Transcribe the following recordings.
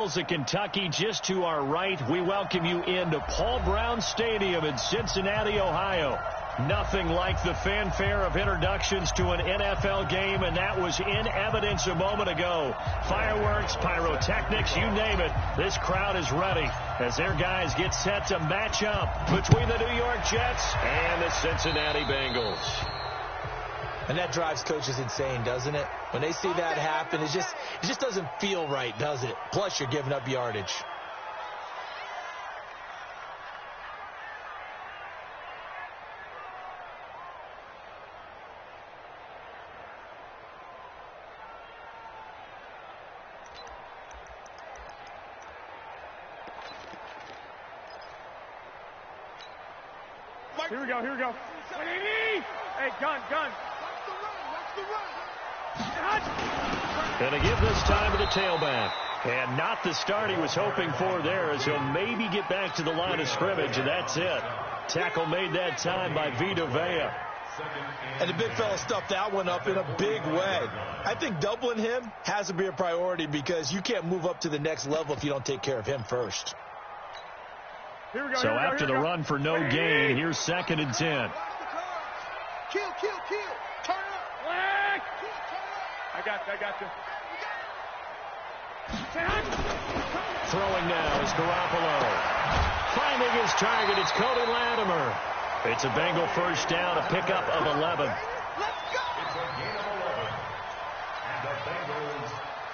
Of Kentucky just to our right. We welcome you into Paul Brown Stadium in Cincinnati, Ohio. Nothing like the fanfare of introductions to an NFL game, and that was in evidence a moment ago. Fireworks, pyrotechnics, you name it. This crowd is ready as their guys get set to match up between the New York Jets and the Cincinnati Bengals. And that drives coaches insane, doesn't it? When they see that happen, it just doesn't feel right, does it? Plus, you're giving up yardage. Here we go, here we go. Hey, gun. Going to give this time to the tailback. And not the start he was hoping for there, as he'll maybe get back to the line of scrimmage, and that's it. Tackle made that time by Vita Vea. And the big fella stuffed that one up in a big way. I think doubling him has to be a priority because you can't move up to the next level if you don't take care of him first. Here we go, so after the run for no gain, here's 2nd and 10. Kill. Turn up. Flag. I got you. Throwing now is Garoppolo. Finding his target, it's Cody Latimer. It's a Bengal first down, a pickup of 11. Let's go. It's a gain of 11. And the Bengals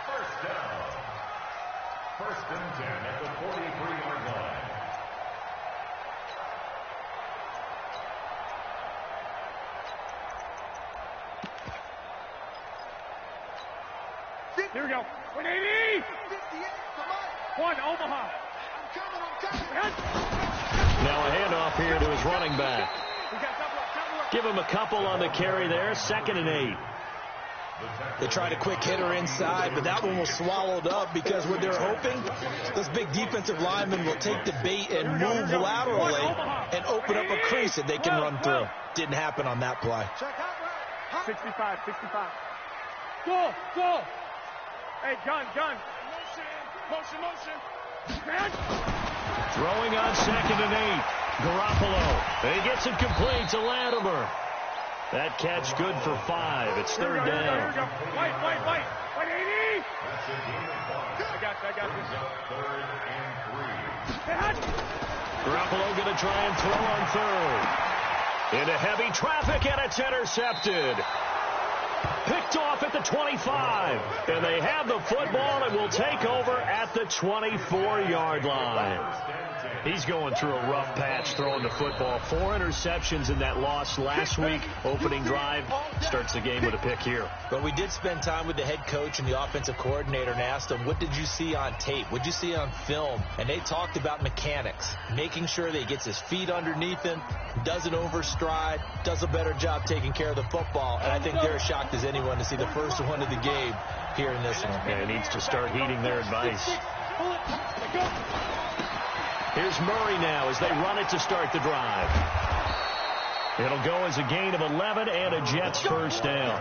first down. 1st and 10 at the 43-yard line. Here we go. 180. 1 Omaha. I'm coming. Now a handoff here to his running back. Give him a couple on the carry there. 2nd and 8. They tried a quick hitter inside, but that one was swallowed up because what they're hoping, those big defensive linemen will take the bait and move laterally and open up a crease that they can run through. Didn't happen on that play. 65. Go. Hey, gun. Motion. Throwing on 2nd and 8. Garoppolo. And he gets it complete to Latimer. That catch good for 5. It's 3rd down. Here we go. White. 180. I got this. 3rd and 3. Garoppolo going to try and throw on 3rd. Into heavy traffic, and it's intercepted. Picked off at the 25. And they have the football and will take over at the 24-yard line. He's going through a rough patch throwing the football. 4 interceptions in that loss last week. Opening drive starts the game with a pick here. But we did spend time with the head coach and the offensive coordinator and asked them, what did you see on tape? What did you see on film? And they talked about mechanics, making sure that he gets his feet underneath him, doesn't overstride, does a better job taking care of the football. And I think they're as shocked as anyone to see the first one of the game here in this one. And he needs to start heeding their advice. Here's Murray now as they run it to start the drive. It'll go as a gain of 11 and a Jets first down.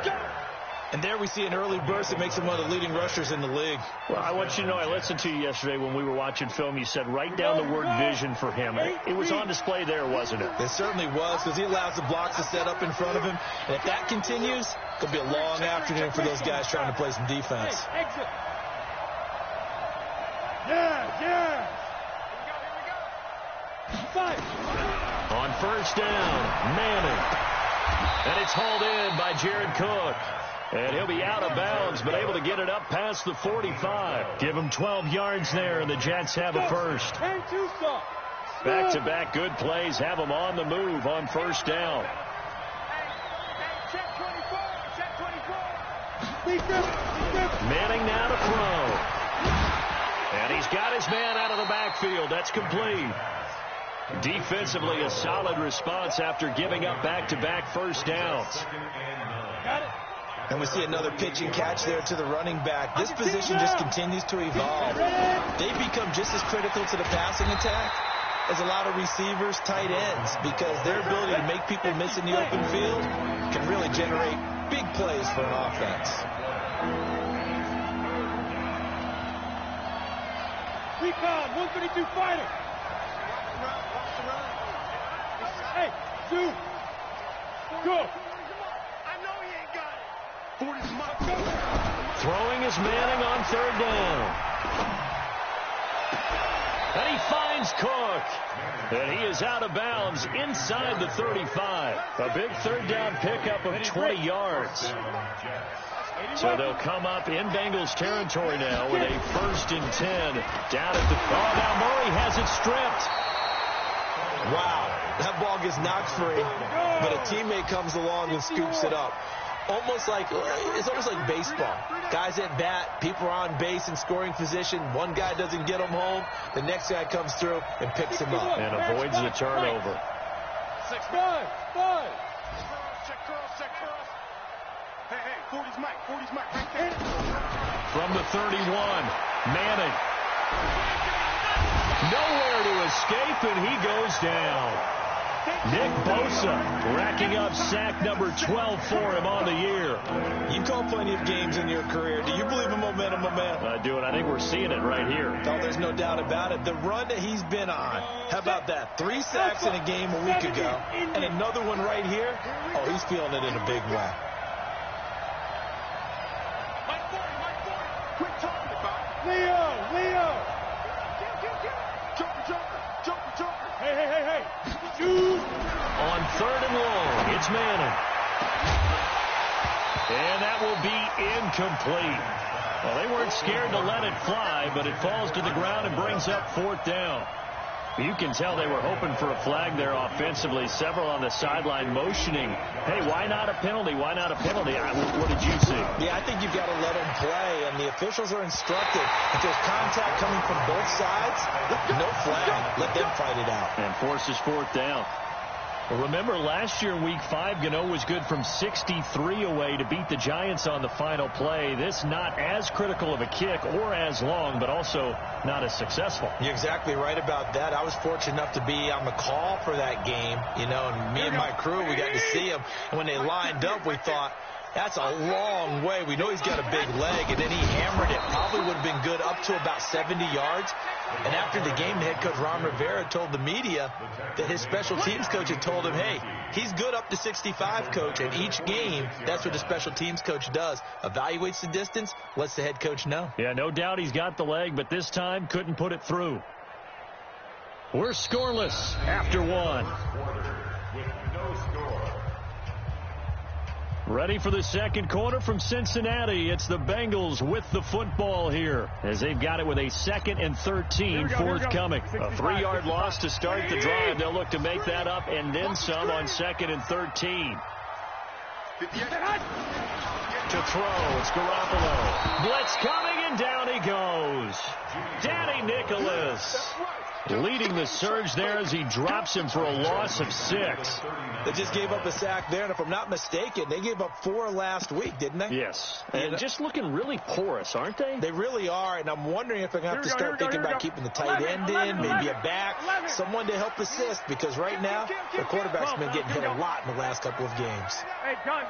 And there we see an early burst that makes him one of the leading rushers in the league. Well, I want you to know, I listened to you yesterday when we were watching film. You said write down the word vision for him. It was on display there, wasn't it? It certainly was, because he allows the blocks to set up in front of him. And if that continues, it'll be a long afternoon for those guys trying to play some defense. Exit. Yeah. On first down, Manning. And it's hauled in by Jared Cook. And he'll be out of bounds, but able to get it up past the 45. Give him 12 yards there, and the Jets have a first. Back-to-back good plays have them on the move on first down. Manning now to throw. And he's got his man out of the backfield. That's complete. Defensively, a solid response after giving up back-to-back first downs. And we see another pitch and catch there to the running back. This position just continues to evolve. They become just as critical to the passing attack as a lot of receivers, tight ends, because their ability to make people miss in the open field can really generate big plays for an offense. Be calm. 132 fighter. Hey, shoot. Go. I know he ain't got it. 40's my go. Throwing is Manning on third down. And he finds Cook. And he is out of bounds inside the 35. A big third down pickup of 20 yards. So they'll come up in Bengals territory now with a 1st and 10. Down at the... Oh, now Murray has it stripped. Wow, that ball gets knocked free, but a teammate comes along and scoops it up. It's almost like baseball. Guys at bat, people are on base in scoring position. One guy doesn't get him home. The next guy comes through and picks him up. And avoids the turnover. 6-5. Check cross. Hey, 40's Mike, right there. From the 31, Manning. Nowhere to escape, and he goes down. Nick Bosa racking up sack number 12 for him on the year. You've called plenty of games in your career. Do you believe in momentum? I do, and I think we're seeing it right here. Oh, there's no doubt about it. The run that he's been on, how about that? 3 sacks in a game a week ago, and another one right here. Oh, he's feeling it in a big way. Quit talking about it. Leo. Jumper. Hey. Shoot. On 3rd and long, it's Manning. And that will be incomplete. Well, they weren't scared to let it fly, but it falls to the ground and brings up 4th down. You can tell they were hoping for a flag there offensively. Several on the sideline motioning, hey, why not a penalty? Why not a penalty? What did you see? Yeah, I think you've got to let them play, and the officials are instructed. If there's contact coming from both sides, no flag. Let them fight it out. And forces 4th down. Well, remember, last year in Week 5, Gano was good from 63 away to beat the Giants on the final play. This not as critical of a kick or as long, but also not as successful. You're exactly right about that. I was fortunate enough to be on the call for that game, and me and my crew, we got to see him. And when they lined up, we thought, that's a long way. We know he's got a big leg, and then he hammered it. Probably would have been good up to about 70 yards. And after the game, the head coach, Ron Rivera, told the media that his special teams coach had told him, hey, he's good up to 65, coach. And each game, that's what the special teams coach does. Evaluates the distance, lets the head coach know. Yeah, no doubt he's got the leg, but this time couldn't put it through. We're scoreless after 1. With no score. Ready for the second quarter from Cincinnati. It's the Bengals with the football here as they've got it with a 2nd and 13 forthcoming. A 3-yard loss to start the drive. They'll look to make that up and then some on 2nd and 13. To throw, it's Garoppolo. Blitz coming, and down he goes. Danny Nicholas leading the surge there as he drops him for a loss of 6. They just gave up a sack there, and if I'm not mistaken, they gave up 4 last week, didn't they? Yes, and just looking really porous, aren't they? They really are, and I'm wondering if they're going to have to start thinking about keeping the tight end in, maybe a back, someone to help assist, because right now, the quarterback's been getting hit a lot in the last couple of games. Hey, gun.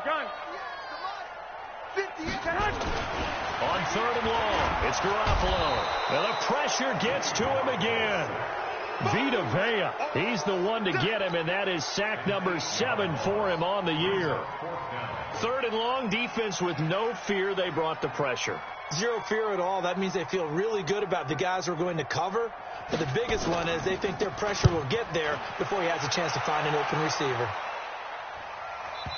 On 3rd and long, it's Garoppolo. And the pressure gets to him again. Vita Vea, he's the one to get him, and that is sack number 7 for him on the year. 3rd and long, defense with no fear. They brought the pressure. Zero fear at all. That means they feel really good about the guys who are going to cover. But the biggest one is they think their pressure will get there before he has a chance to find an open receiver.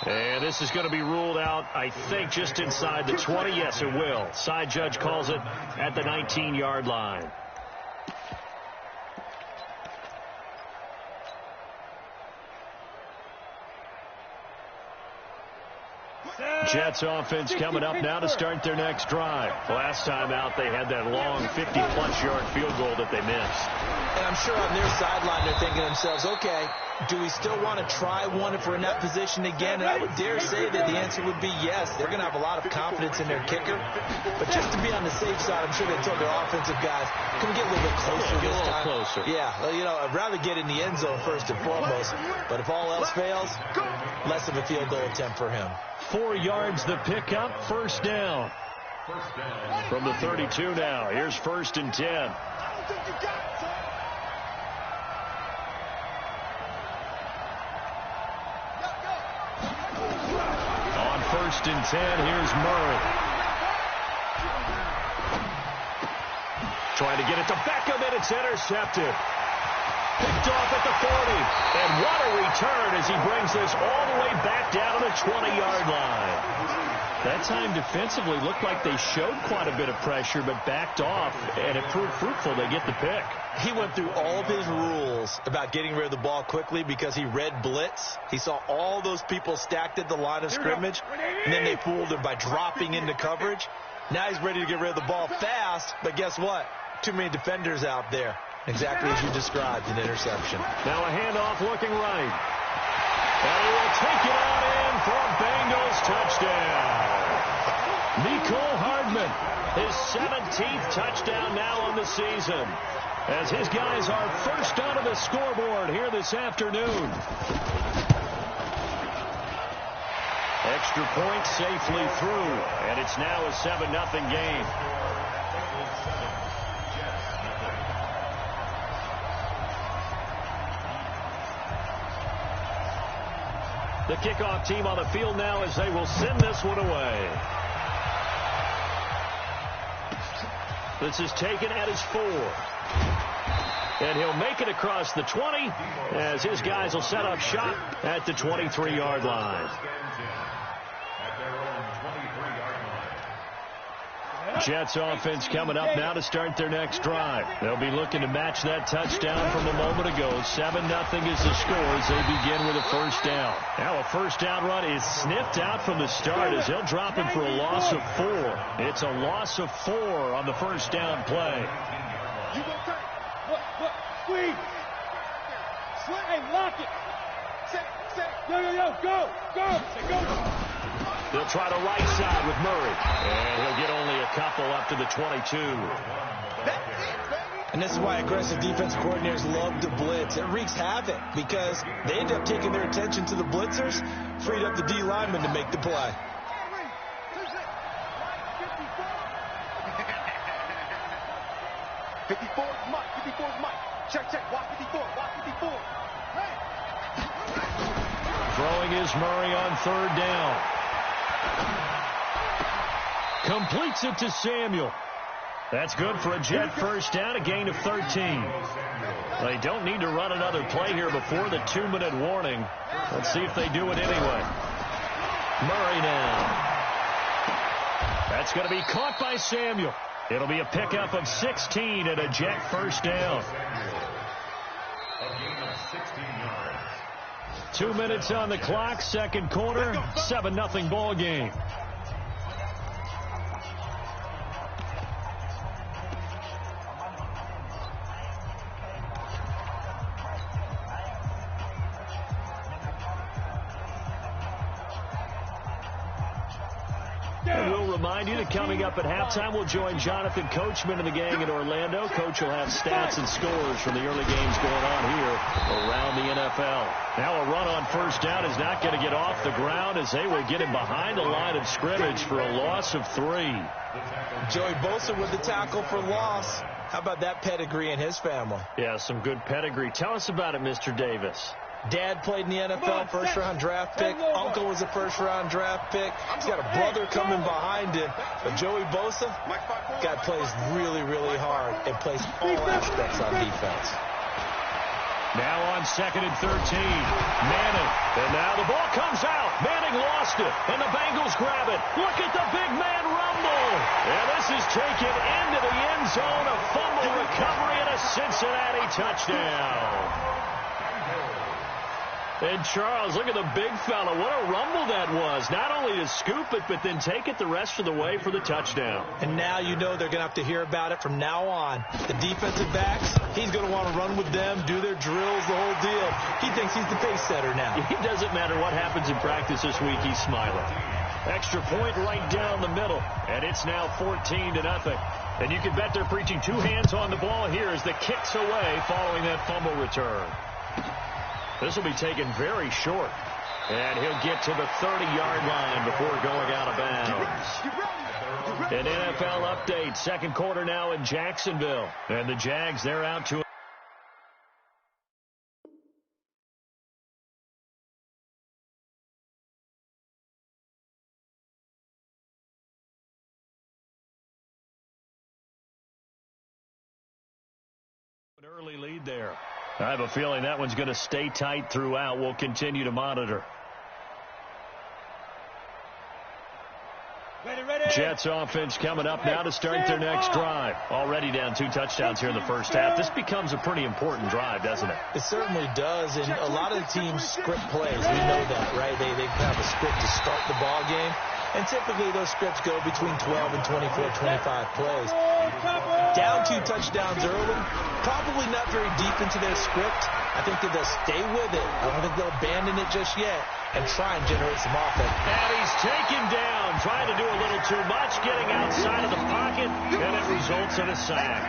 And this is going to be ruled out, I think, just inside the 20. Yes, it will. Side judge calls it at the 19-yard line. Jets offense coming up now to start their next drive. Last time out, they had that long 50-plus yard field goal that they missed. And I'm sure on their sideline they're thinking to themselves, okay, do we still want to try one if we're in that position again? And I would dare say that the answer would be yes. They're going to have a lot of confidence in their kicker. But just to be on the safe side, I'm sure they told their offensive guys, can we get a little bit closer this time? Closer. Yeah, I'd rather get in the end zone first and foremost. But if all else fails, less of a field goal attempt for him. 4 yards the pickup, 1st down. From the 32 now. Here's 1st and 10. think you got it, son. On 1st and 10, here's Murray. Trying to get it to Beckham, and it's intercepted. Picked off at the 40. And what a return as he brings this all the way back down to the 20-yard line. That time defensively looked like they showed quite a bit of pressure but backed off, and it proved fruitful. They get the pick. He went through all of his rules about getting rid of the ball quickly because he read blitz. He saw all those people stacked at the line of scrimmage, and then they fooled him by dropping into coverage. Now he's ready to get rid of the ball fast, but guess what? Too many defenders out there. Exactly as you described, an interception. Now a handoff looking right. And he will take it out in for a Bengals touchdown. Mecole Hardman, his 17th touchdown now on the season, as his guys are first onto the scoreboard here this afternoon. Extra point safely through, and it's now a 7-0 game. The kickoff team on the field now as they will send this one away. This is taken at his 4. And he'll make it across the 20 as his guys will set up shop at the 23-yard line. Jets offense coming up now to start their next drive. They'll be looking to match that touchdown from a moment ago. 7-0 is the score as they begin with a first down. Now a first down run is sniffed out from the start as they'll drop him for a loss of 4. It's a loss of 4 on the first down play. You go take. Look, squeeze. Hey, lock it. Yo, go. Say go. They'll try the right side with Murray. And he'll get only a couple up to the 22. And this is why aggressive defensive coordinators love to blitz. It wreaks havoc because they end up taking their attention to the blitzers, freed up the D lineman to make the play. Check. Watch 54. Throwing is Murray on 3rd down. Completes it to Samuel. That's good for a Jet first down, a gain of 13. They don't need to run another play here before the 2-minute warning. Let's see if they do it anyway. Murray now. That's going to be caught by Samuel. It'll be a pickup of 16 and a Jet first down. 2 minutes on the clock, second quarter, 7-0 ball game. And we'll remind you that coming up at halftime, we'll join Jonathan Coachman and the gang in Orlando. Coach will have stats and scores from the early games going on here around the NFL. Now a run on first down is not going to get off the ground as they will get him behind the line of scrimmage for a loss of 3. Joey Bosa with the tackle for loss. How about that pedigree in his family? Yeah, some good pedigree. Tell us about it, Mr. Davis. Dad played in the NFL, first-round draft pick. Uncle was a first-round draft pick. He's got a brother coming behind him. But Joey Bosa, guy plays really, really hard and plays all aspects on defense. Now on 2nd and 13, Manning. And now the ball comes out. Manning lost it, and the Bengals grab it. Look at the big man rumble. And this is taken into the end zone. A fumble recovery and a Cincinnati touchdown. And Charles, look at the big fella. What a rumble that was. Not only to scoop it, but then take it the rest of the way for the touchdown. And now you know they're going to have to hear about it from now on. The defensive backs, he's going to want to run with them, do their drills, the whole deal. He thinks he's the pace setter now. It doesn't matter what happens in practice this week. He's smiling. Extra point right down the middle. And it's now 14-0. And you can bet they're preaching 2 hands on the ball here as the kick's away following that fumble return. This will be taken very short. And he'll get to the 30-yard line before going out of bounds. An NFL update. Second quarter now in Jacksonville. And the Jags, they're out to an early lead there. I have a feeling that one's going to stay tight throughout. We'll continue to monitor. Jets offense coming up now to start their next drive. Already down 2 touchdowns here in the first half. This becomes a pretty important drive, doesn't it? It certainly does, and a lot of the teams script plays. We know that, right? They have a script to start the ball game, and typically those scripts go between 12 and 24, 25 plays. Down 2 touchdowns early, probably not very deep into their script. I think that they'll stay with it. I don't think they'll abandon it just yet and try and generate some offense. And he's taken down, trying to do a little too much, getting outside of the pocket, and it results in a sack.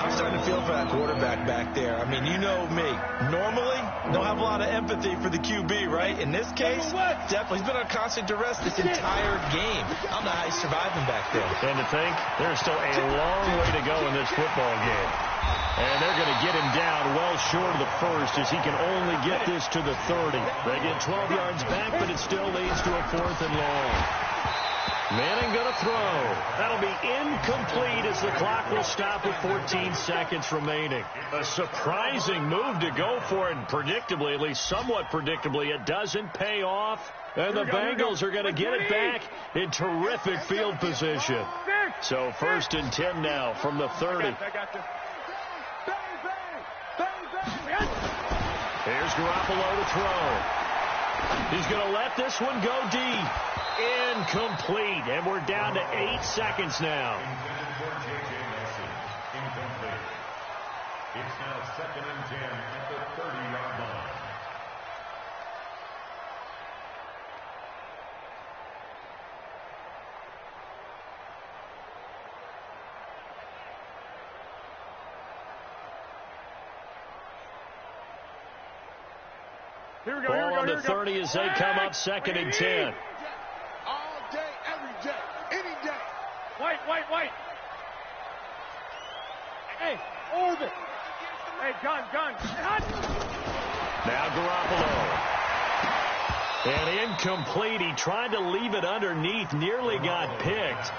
I'm starting to feel for that quarterback back there. I mean, you know me. Normally, don't have a lot of empathy for the QB, right? In this case, definitely. He's been on constant duress this entire game. I don't know how he's surviving back there. And to think, there's still a long way to go in this football game. And they're going to get him down well short of the first as he can only get this to the 30. They get 12 yards back, but it still leads to a 4th and long. Manning going to throw. That'll be incomplete as the clock will stop with 14 seconds remaining. A surprising move to go for it, and predictably, at least somewhat predictably, it doesn't pay off. And the Bengals are going to get it back in terrific field position. So 1st and 10 now from the 30. Here's Garoppolo to throw. He's going to let this one go deep. Incomplete. And we're down to 8 seconds now. Incomplete. It's now 2nd and 10 at the 30-yard line. Here we go, Ball on the 30 as they come up 2nd and 10. All day, every day, any day. White. Hey, orbit. Hey, gun. Now Garoppolo. And incomplete. He tried to leave it underneath. Nearly got picked.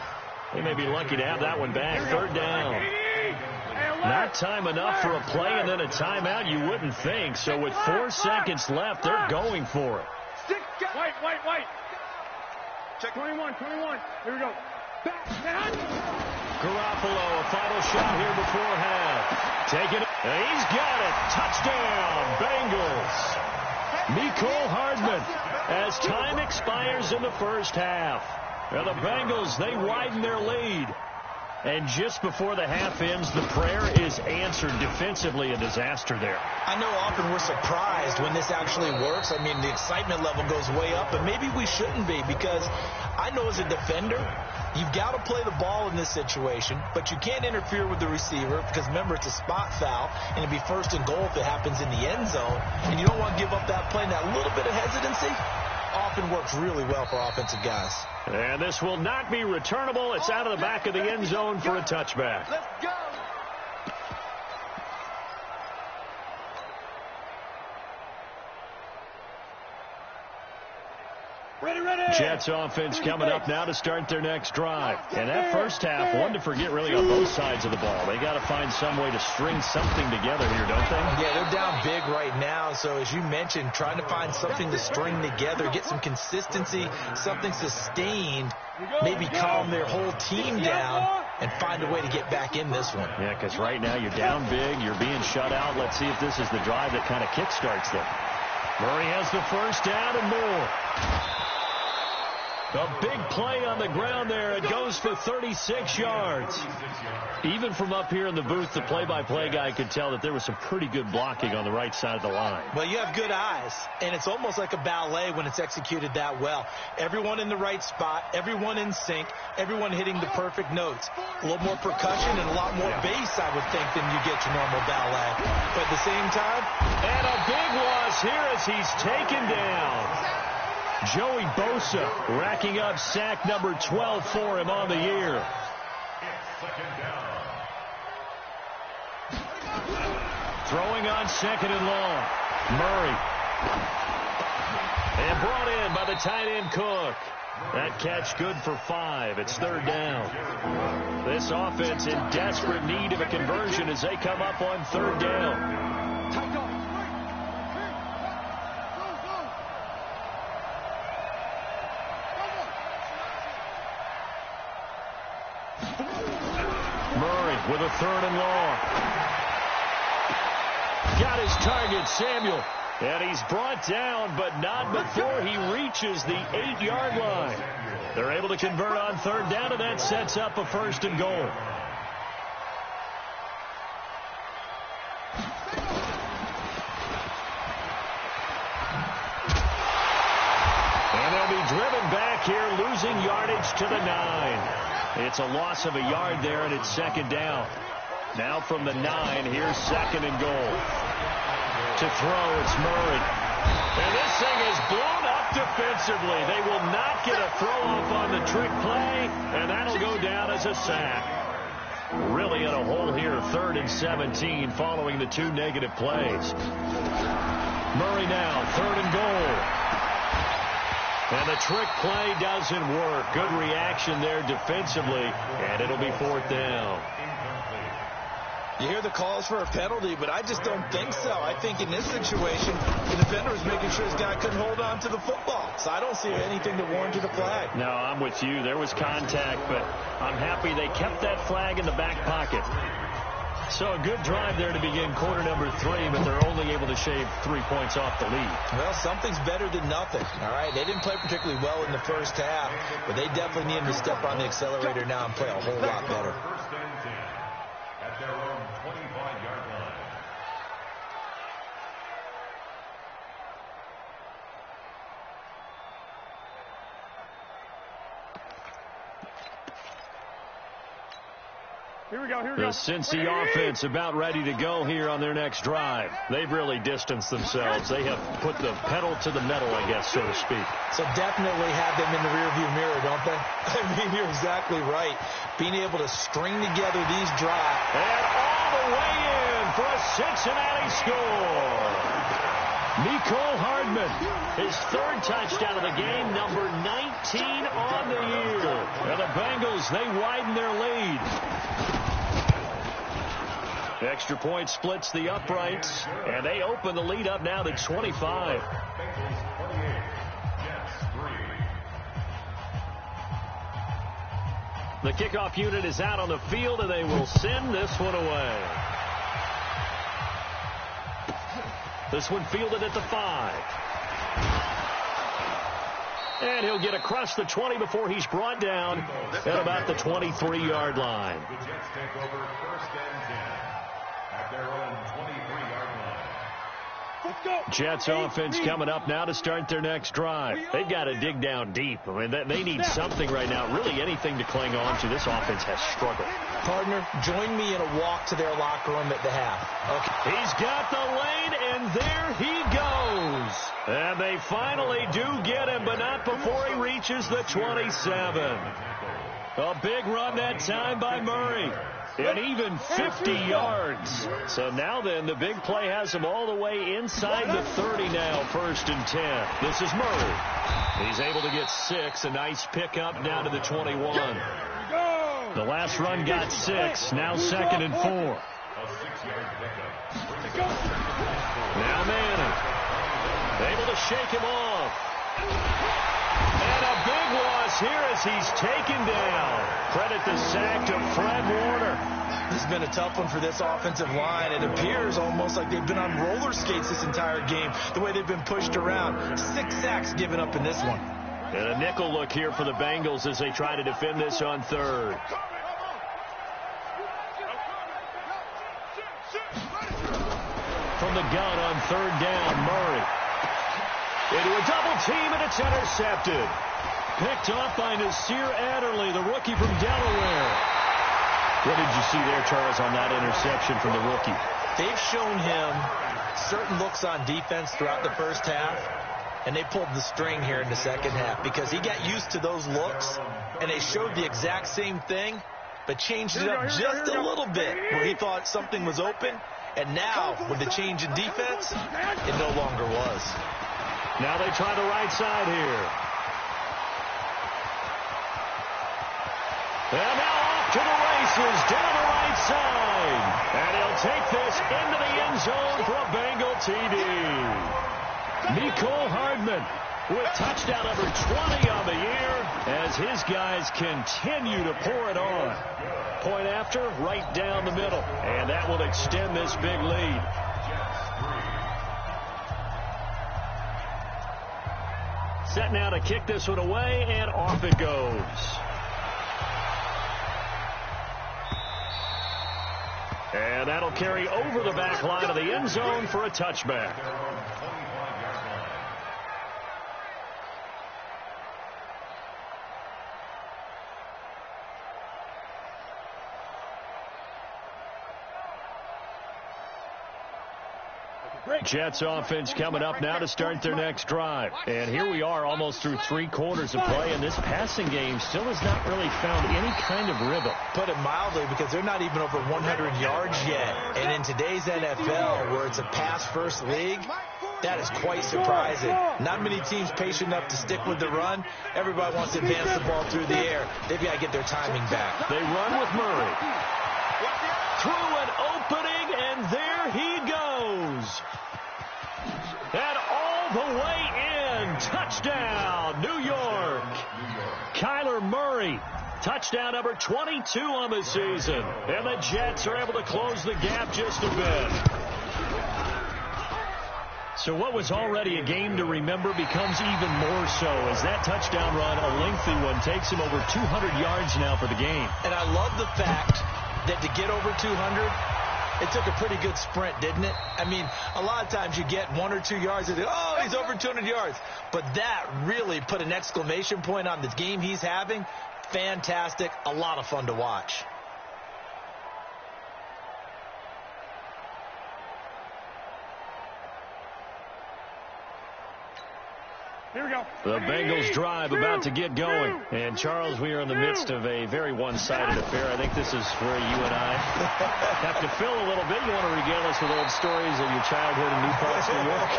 They may be lucky to have that one back. 3rd down. Not time enough for a play and then a timeout, you wouldn't think. So with 4 seconds left, they're going for it. White. Check 21. Here we go. Garoppolo, a final shot here before half. Taking it. And he's got it. Touchdown, Bengals. Mecole Hardman as time expires in the first half. Now the Bengals, they widen their lead. And just before the half ends, the prayer is answered. Defensively, a disaster there. I know often we're surprised when this actually works. I mean, the excitement level goes way up, but maybe we shouldn't be, because I know as a defender, you've got to play the ball in this situation, but you can't interfere with the receiver because, remember, it's a spot foul, and it'd be 1st and goal if it happens in the end zone, and you don't want to give up that play. And that little bit of hesitancy often works really well for offensive guys. And this will not be returnable. It's out of the back of the end zone for a touchback. Let's go. Jets offense coming up now to start their next drive. And that first half, one to forget really on both sides of the ball. They got to find some way to string something together here, don't they? Yeah, they're down big right now. So as you mentioned, trying to find something to string together, get some consistency, something sustained, maybe calm their whole team down and find a way to get back in this one. Yeah, because right now you're down big, you're being shut out. Let's see if this is the drive that kind of kickstarts them. Murray has the first down and more. A big play on the ground there. It goes for 36 yards. Even from up here in the booth, the play-by-play guy could tell that there was some pretty good blocking on the right side of the line. Well, you have good eyes, and it's almost like a ballet when it's executed that well. Everyone in the right spot, everyone in sync, everyone hitting the perfect notes. A little more percussion and a lot more bass, I would think, than you get your normal ballet. But at the same time, and a big loss here as he's taken down. Joey Bosa racking up sack number 12 for him on the year. Throwing on 2nd and long. Murray. And brought in by the tight end Cook. That catch good for 5. It's 3rd down. This offense in desperate need of a conversion as they come up on 3rd down. Murray with a 3rd and long. Got his target, Samuel. And he's brought down, but not before he reaches the 8-yard line. They're able to convert on 3rd down, and that sets up a 1st and goal. And they'll be driven back here, losing yardage to the 9. It's a loss of a yard there, and it's 2nd down. Now from the 9, here's 2nd and goal. To throw, it's Murray. And this thing is blown up defensively. They will not get a throw-off on the trick play, and that'll go down as a sack. Really in a hole here, 3rd and 17 following the 2 negative plays. Murray now, 3rd and goal. And the trick play doesn't work. Good reaction there defensively, and it'll be 4th down. You hear the calls for a penalty, but I just don't think so. I think in this situation, the defender was making sure his guy couldn't hold on to the football. So I don't see anything that warranted a flag. No, I'm with you. There was contact, but I'm happy they kept that flag in the back pocket. So a good drive there to begin quarter number 3, but they're only able to shave 3 points off the lead. Well, something's better than nothing. All right, they didn't play particularly well in the first half, but they definitely needed to step on the accelerator now and play a whole lot better. At their own 25-yard line. Here we go, here we The go. Cincy offense about ready to go here on their next drive. They've really distanced themselves. They have put the pedal to the metal, I guess, so to speak. So definitely have them in the rearview mirror, don't they? I mean, you're exactly right. Being able to string together these drives. And all the way in for a Cincinnati score. Mecole Hardman, his 3rd touchdown of the game, number 19 on the year. And the Bengals, they widen their lead. The extra point splits the uprights, and they open the lead up now to 25. Bengals 28, Jets 3. The kickoff unit is out on the field, and they will send this one away. This one fielded at the 5. And he'll get across the 20 before he's brought down at about the 23-yard line. The Jets take over 1st and 10 at their own 23-yard line. Let's go. Jets offense coming up now to start their next drive. They've got to dig down deep. I mean, they need something right now, really anything to cling on to. This offense has struggled. Partner, join me in a walk to their locker room at the half. Okay. He's got the lane, and there he goes. And they finally do get him, but not before he reaches the 27. A big run that time by Murray. And even 50 yards. So now then, the big play has him all the way inside the 30 now, 1st and 10. This is Murray. He's able to get 6. A nice pickup down to the 21. The last run got 6. Now 2nd and 4. A 6-yard pickup. Now Manning. Able to shake him off. And a big loss here as he's taken down. Credit the sack to Fred Warner. This has been a tough one for this offensive line. It appears almost like they've been on roller skates this entire game, the way they've been pushed around. 6 sacks given up in this one. And a nickel look here for the Bengals as they try to defend this on 3rd. From the gun on 3rd down, Murray. Into a double team, and it's intercepted. Picked off by Nasir Adderley, the rookie from Delaware. What did you see there, Charles, on that interception from the rookie? They've shown him certain looks on defense throughout the first half and they pulled the string here in the second half because he got used to those looks, and they showed the exact same thing, but changed it up just a little bit where he thought something was open, and now with the change in defense, it no longer was. Now they try the right side here. And now off to the races down the right side. And he'll take this into the end zone for a Bengal TD. Mecole Hardman with touchdown number 20 on the year as his guys continue to pour it on. Point after, right down the middle. And that will extend this big lead. Set now to kick this one away, and off it goes. And that'll carry over the back line of the end zone for a touchback. Jets offense coming up now to start their next drive. And here we are almost through 3 quarters of play, and this passing game still has not really found any kind of rhythm. Put it mildly, because they're not even over 100 yards yet. And in today's NFL, where it's a pass-first league, that is quite surprising. Not many teams patient enough to stick with the run. Everybody wants to advance the ball through the air. They've got to get their timing back. They run with Murray. Through an opening, and there he goes. And all the way in. Touchdown, New York. Kyler Murray. Touchdown number 22 on the season. And the Jets are able to close the gap just a bit. So what was already a game to remember becomes even more so as that touchdown run, a lengthy one, takes him over 200 yards now for the game. And I love the fact that to get over 200, it took a pretty good sprint, didn't it? I mean, a lot of times you get 1 or 2 yards and oh, he's over 200 yards. But that really put an exclamation point on the game he's having. Fantastic. A lot of fun to watch. Here we go. The Bengals drive about to get going. And, Charles, we are in the midst of a very one-sided affair. I think this is where you and I have to fill a little bit. You want to regale us with old stories of your childhood in Newcastle, New York?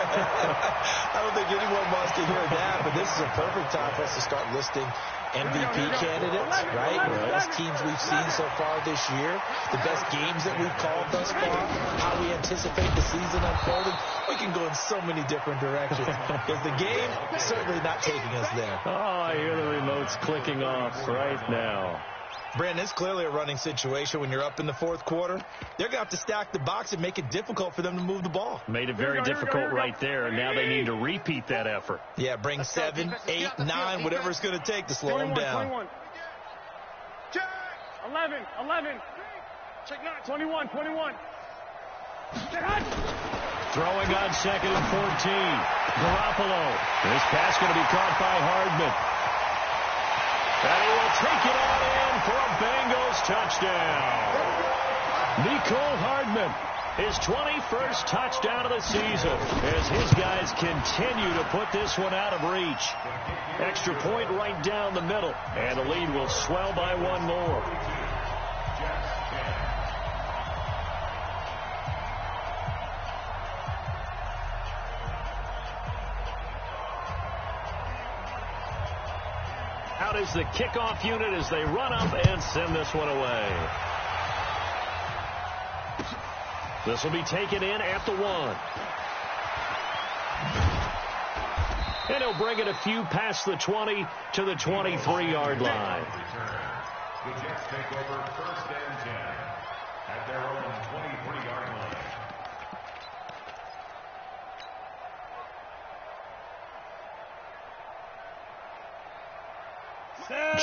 I don't think anyone wants to hear that, but this is a perfect time for us to start listing MVP candidates, right? The best teams we've seen so far this year, the best games that we've called thus far, how we anticipate the season unfolding. We can go in so many different directions because the game is certainly not taking us there. Oh, I hear the remotes clicking off right now. Brandon, it's clearly a running situation when you're up in the 4th quarter. They're going to have to stack the box and make it difficult for them to move the ball. Made it very difficult right there, and now they need to repeat that effort. Yeah, bring 7, 8, 9, whatever it's going to take to slow them down. 21. 11. Check 9. 21. Throwing on 2nd and 14. Garoppolo. This pass going to be caught by Hardman. And he will take it on in for a Bengals touchdown. Mecole Hardman, his 21st touchdown of the season as his guys continue to put this one out of reach. Extra point right down the middle, and the lead will swell by 1 more. Out is the kickoff unit as they run up and send this one away. This will be taken in at the 1. And he'll bring it a few past the 20 to the 23-yard line. The Jets take over 1st and 10 at their own 23-yard line.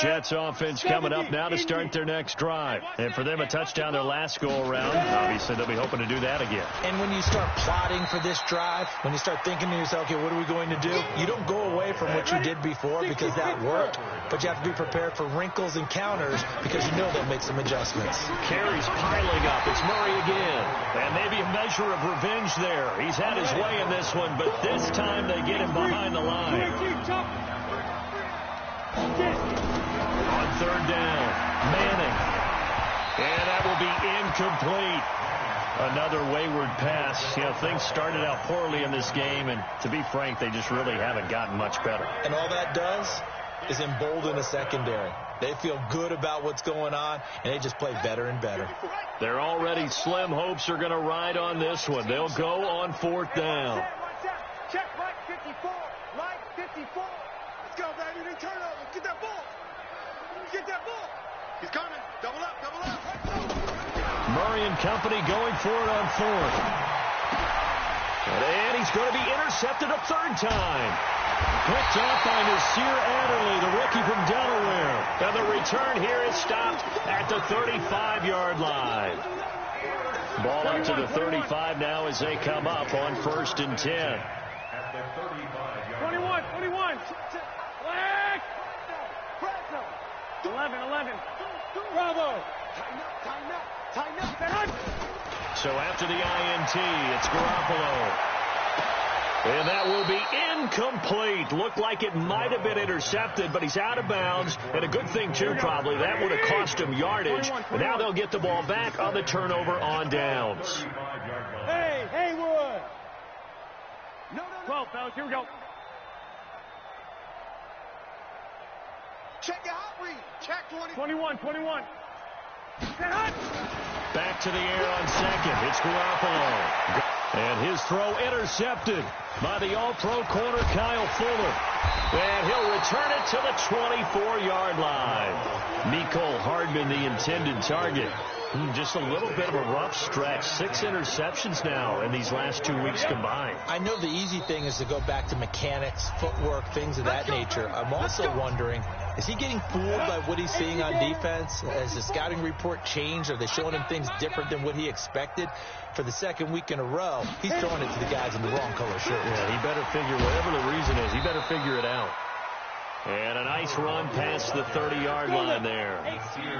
Jets offense coming up now to start their next drive. And for them, a touchdown their last go-around. Obviously, they'll be hoping to do that again. And when you start plotting for this drive, when you start thinking to yourself, okay, what are we going to do? You don't go away from what you did before because that worked, but you have to be prepared for wrinkles and counters because you know they'll make some adjustments. Carries piling up. It's Murray again. And maybe a measure of revenge there. He's had his way in this one, but this time they get him behind the line. On third down, Manning. And that will be incomplete. Another wayward pass. You know, things started out poorly in this game, and to be frank, they just really haven't gotten much better. And all that does is embolden the secondary. They feel good about what's going on, and they just play better and better. They're already slim hopes are going to ride on this one. They'll go on fourth down. Check right 54. Right 54. Let's go, baby. Then turn over. Get that ball. Get that ball. He's coming. Double up, double up. Murray and company going for it on fourth. And he's going to be intercepted a third time. Picked off by Nasir Adderley, the rookie from Delaware. And the return here is stopped at the 35-yard line. Ball up to the 35 now as they come up on 1st and 10. At the 35-yard 21. Flag. 11. Bravo. Tighten up. So after the INT, it's Garoppolo. And that will be incomplete. Looked like it might have been intercepted, but he's out of bounds. And a good thing, too, probably. That would have cost him yardage. And now they'll get the ball back on the turnover on downs. Hey, Haywood. 12, fellas. Here we go. Check your hot read. Check 20. 21. Back to the air on second. It's Garoppolo. And his throw intercepted by the all-pro corner, Kyle Fuller. And he'll return it to the 24-yard line. Mecole Hardman, the intended target. Just a little bit of a rough stretch. 6 interceptions now in these last 2 weeks combined. I know the easy thing is to go back to mechanics, footwork, things of that nature. I'm also wondering, is he getting fooled by what he's seeing on defense? Has the scouting report changed? Are they showing him things different than what he expected? For the second week in a row, he's throwing it to the guys in the wrong color shirt. Yeah, he better figure, whatever the reason is, he better figure it out. And a nice run past the 30-yard line there.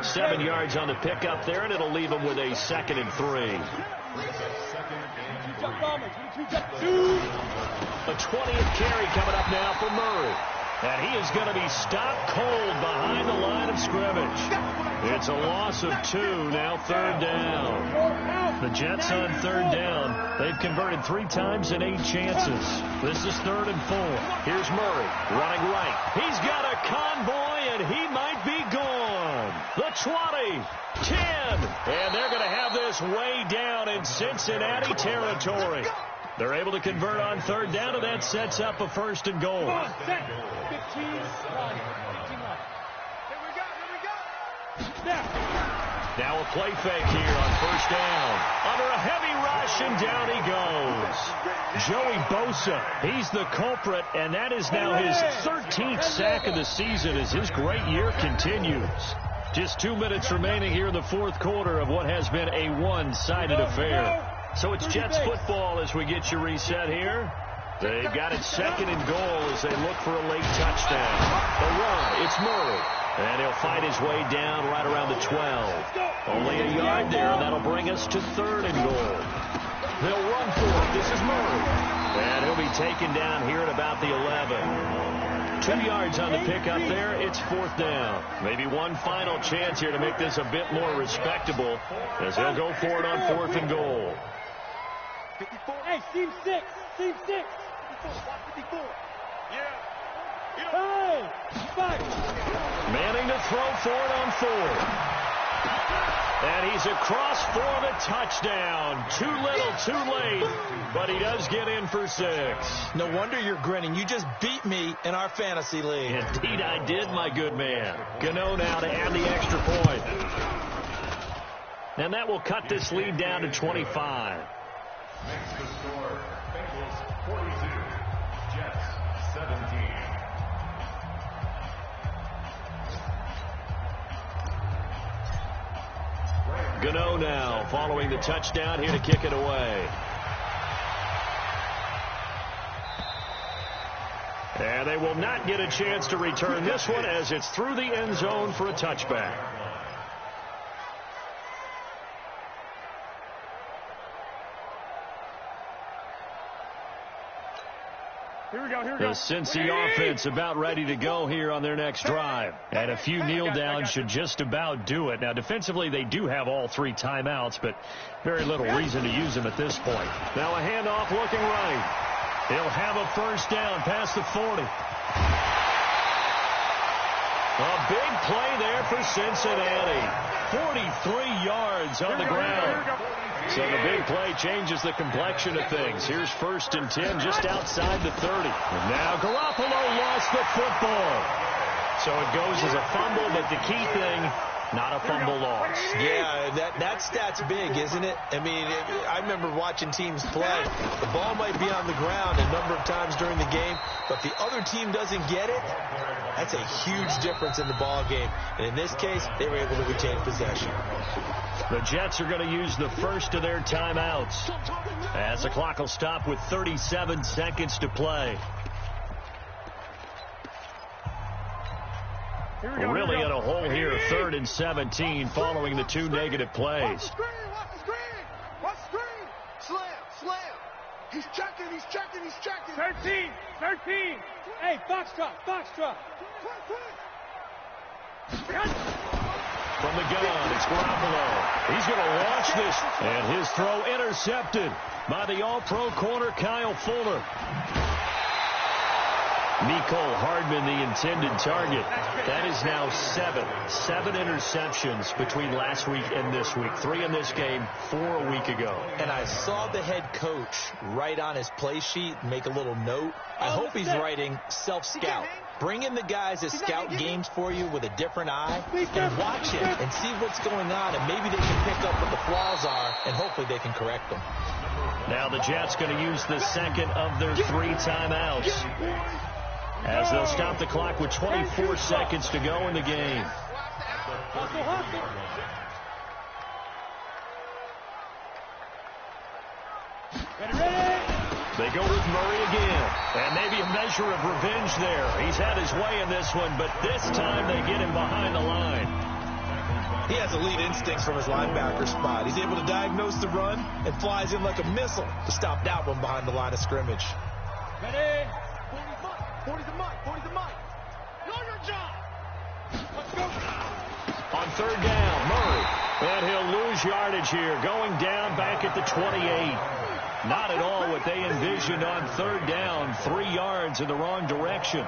7 yards on the pickup there, and it'll leave him with a 2nd and 3. A 20th carry coming up now for Murray. And he is going to be stopped cold behind the line of scrimmage. It's a loss of 2, now 3rd down. The Jets on 3rd down. They've converted 3 times in 8 chances. This is 3rd and 4. Here's Murray running right. He's got a convoy, and he might be gone. The 20, 10, and they're going to have this way down in Cincinnati territory. They're able to convert on 3rd down, and that sets up a 1st and goal. 15. Now a play fake here on 1st down. Under a heavy rush, and down he goes. Joey Bosa, he's the culprit, and that is now his 13th sack of the season as his great year continues. Just 2 minutes remaining here in the 4th quarter of what has been a one-sided affair. So it's Jets football as we get you reset here. They've got it 2nd and goal as they look for a late touchdown. The run, it's Murray. And he'll fight his way down right around the 12. Only a yard there, and that'll bring us to 3rd and goal. They'll run for it. This is Murray. And he'll be taken down here at about the 11. 2 yards on the pickup there. It's 4th down. Maybe one final chance here to make this a bit more respectable as they'll go for it on 4th and goal. 54. Hey, team 6. 54. Yeah. Hey, 5. Manning to throw for it on 4th. And he's across for the touchdown. Too little, too late. But he does get in for 6. No wonder you're grinning. You just beat me in our fantasy league. Indeed I did, my good man. Gano now to add the extra point. And that will cut this lead down to 25. Makes the score Bengals 42, Jets 17. Gano now following the touchdown here to kick it away. And they will not get a chance to return this one as it's through the end zone for a touchback. Here we go. The Cincy offense about ready to go here on their next drive. And a few kneel downs should just about do it. Now, defensively, they do have all 3 timeouts, but very little reason to use them at this point. Now a handoff looking right. He'll have a first down past the 40. A big play there for Cincinnati. 43 yards on the ground. So the big play changes the complexion of things. Here's 1st and 10 just outside the 30. And now Garoppolo lost the football. So it goes as a fumble, but the key thing, not a fumble loss. Yeah, that stat's big, isn't it? I mean, I remember watching teams play. The ball might be on the ground a number of times during the game, but the other team doesn't get it. That's a huge difference in the ball game. And in this case, they were able to retain possession. The Jets are going to use the first of their timeouts as the clock will stop with 37 seconds to play. Really in a hole here, 3rd and 17 following the 2 negative plays. Watch the screen. Watch the screen. Slam. He's checking. 13. Hey, box drop. From the gun, it's Garoppolo. He's going to launch this, and his throw intercepted by the All-Pro corner, Kyle Fuller. Mecole Hardman, the intended target. That is now 7 interceptions between last week and this week. 3 in this game, 4 a week ago. And I saw the head coach write on his play sheet, make a little note. I hope he's writing self-scout. Bring in the guys that scout games for you with a different eye and watch it and see what's going on, and maybe they can pick up what the flaws are, and hopefully they can correct them. Now the Jets going to use the second of their 3 timeouts, as they'll stop the clock with 24 seconds to go in the game. They go with Murray again, and maybe a measure of revenge there. He's had his way in this one, but this time they get him behind the line. He has elite instincts from his linebacker spot. He's able to diagnose the run and flies in like a missile to stop that one behind the line of scrimmage. Ready? 40's the mic. Know your job. Let's go. On 3rd down, Murray. And he'll lose yardage here, going down back at the 28. Not at all what they envisioned on 3rd down. 3 yards in the wrong direction.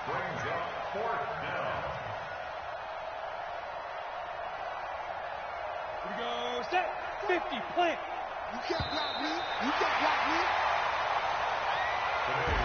Brings up 4th down. Here we go. Set. 50. Plant. You can't block me. Today's